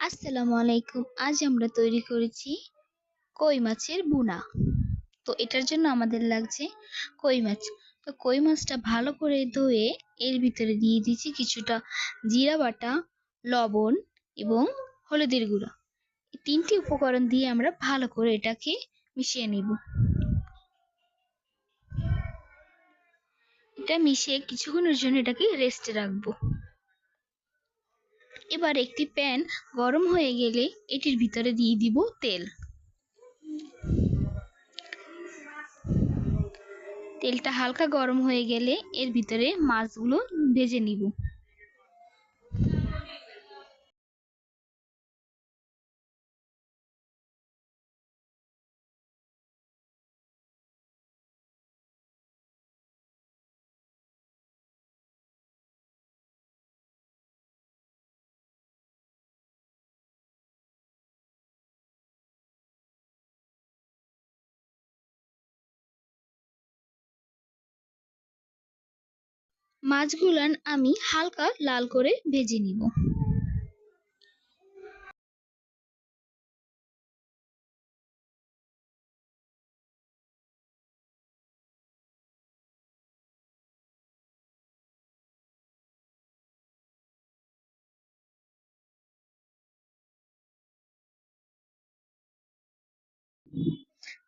আসসালামু আলাইকুম। আজ আমরা তৈরি করেছি কই মাছের ভুনা। তো এটার জন্য আমাদের লাগছে কই মাছ। তো কই মাছটা ভালো করে ধুয়ে এর ভিতরে দিয়ে দিয়েছি কিছুটা জিরা বাটা, লবণ এবং হলুদের গুঁড়া। এই তিনটি উপকরণ দিয়ে আমরা ভালো করে এটাকে মিশিয়ে নিব। এটা মিশিয়ে কিছুক্ষণের জন্য এটাকে রেস্টে রাখবো। এবার একটি প্যান গরম হয়ে গেলে এটির ভিতরে দিয়ে দিব তেল। তেলটা হালকা গরম হয়ে গেলে এর ভিতরে মাছগুলো ভেজে নিব। মাছগুলান আমি হালকা লাল করে ভেজে নিব।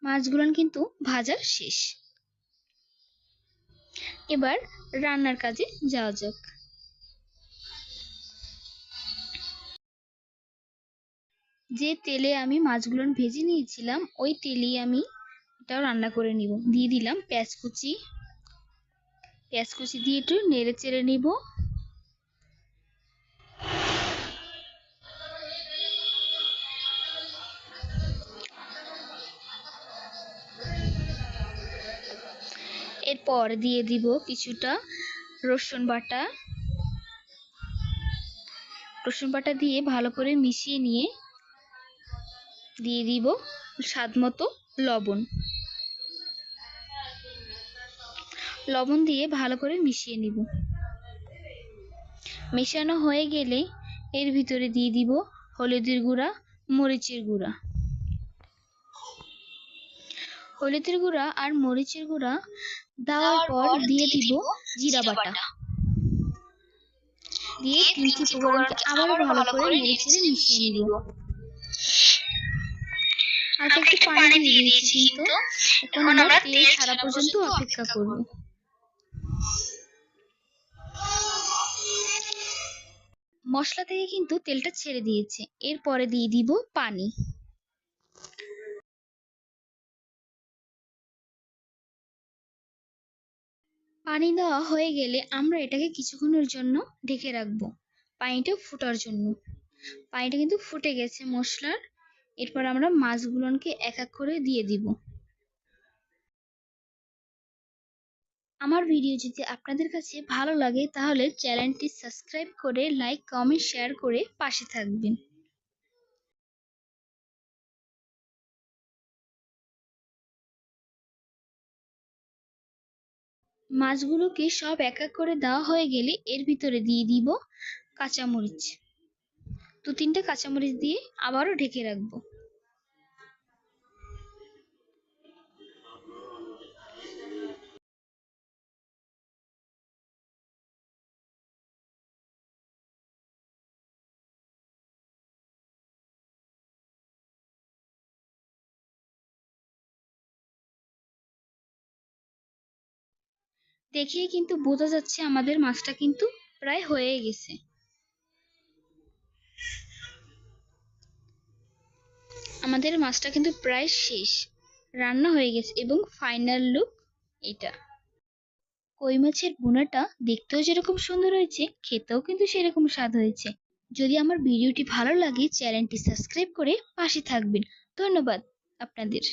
মাছগুলান কিন্তু ভাজা শেষ। এবার রান্নার কাজে যাওয়া যাক। যে তেলে আমি মাছগুলো ভেজে নিয়েছিলাম ওই তেলেই আমি এটাও রান্না করে নিব। দিয়ে দিলাম পেঁয়াজ কুচি। পেঁয়াজ কুচি দিয়ে একটু নেড়ে চেড়ে নিব। এরপর দিয়ে দিব কিছুটা রসুন বাটা। রসুন বাটা দিয়ে ভালো করে মিশিয়ে নিয়ে দিয়ে দিব স্বাদমতো লবণ। লবণ দিয়ে ভালো করে মিশিয়ে নিব। মেশানো হয়ে গেলে এর ভিতরে দিয়ে দিব হলুদের গুঁড়া, মরিচের গুঁড়া। হলুদের গুঁড়া আর মরিচের গুঁড়া দেওয়ার পর দিয়ে দিব জিরা বাটা। দিয়ে তিনটি উপকরণকে আবার ভালো করে নেড়ে চেড়ে মিশিয়ে নিব। হালকা একটু পানি দিয়ে দিয়েছি কিন্তু এখন আমরা তেল ছাড়া পর্যন্ত অপেক্ষা করব। মশলা থেকে কিন্তু তেলটা ছেড়ে দিয়েছে। এরপরে দিয়ে দিব পানি। পানি দেওয়া হয়ে গেলে আমরা এটাকে কিছুক্ষণের জন্য ঢেকে রাখবো পানিটা ফোটার জন্য। পানিটা কিন্তু ফুটে গেছে মশলার। এরপর আমরা মাছগুলোকে এক এক করে দিয়ে দিব। আমার ভিডিও যদি আপনাদের কাছে ভালো লাগে তাহলে চ্যানেলটি সাবস্ক্রাইব করে লাইক, কমেন্ট, শেয়ার করে পাশে থাকবেন। মাছগুলোকে সব এক এক করে দেওয়া হয়ে গেলে এর ভিতরে দিয়ে দিব কাঁচামরিচ। 2-3টা কাঁচামরিচ দিয়ে আবারও ঢেকে রাখবো। দেখেই কিন্তু বোঝা যাচ্ছে আমাদের মাছটা কিন্তু প্রায় হয়ে গেছে। আমাদের মাছটা কিন্তু প্রায় শেষ, রান্না হয়ে গেছে এবং ফাইনাল লুক এটা। কই মাছের ভুনাটা দেখতেও যেরকম সুন্দর হয়েছে খেতেও কিন্তু সেরকম স্বাদ হয়েছে। যদি আমার ভিডিওটি ভালো লাগে চ্যানেলটি সাবস্ক্রাইব করে পাশে থাকবেন। ধন্যবাদ আপনাদের।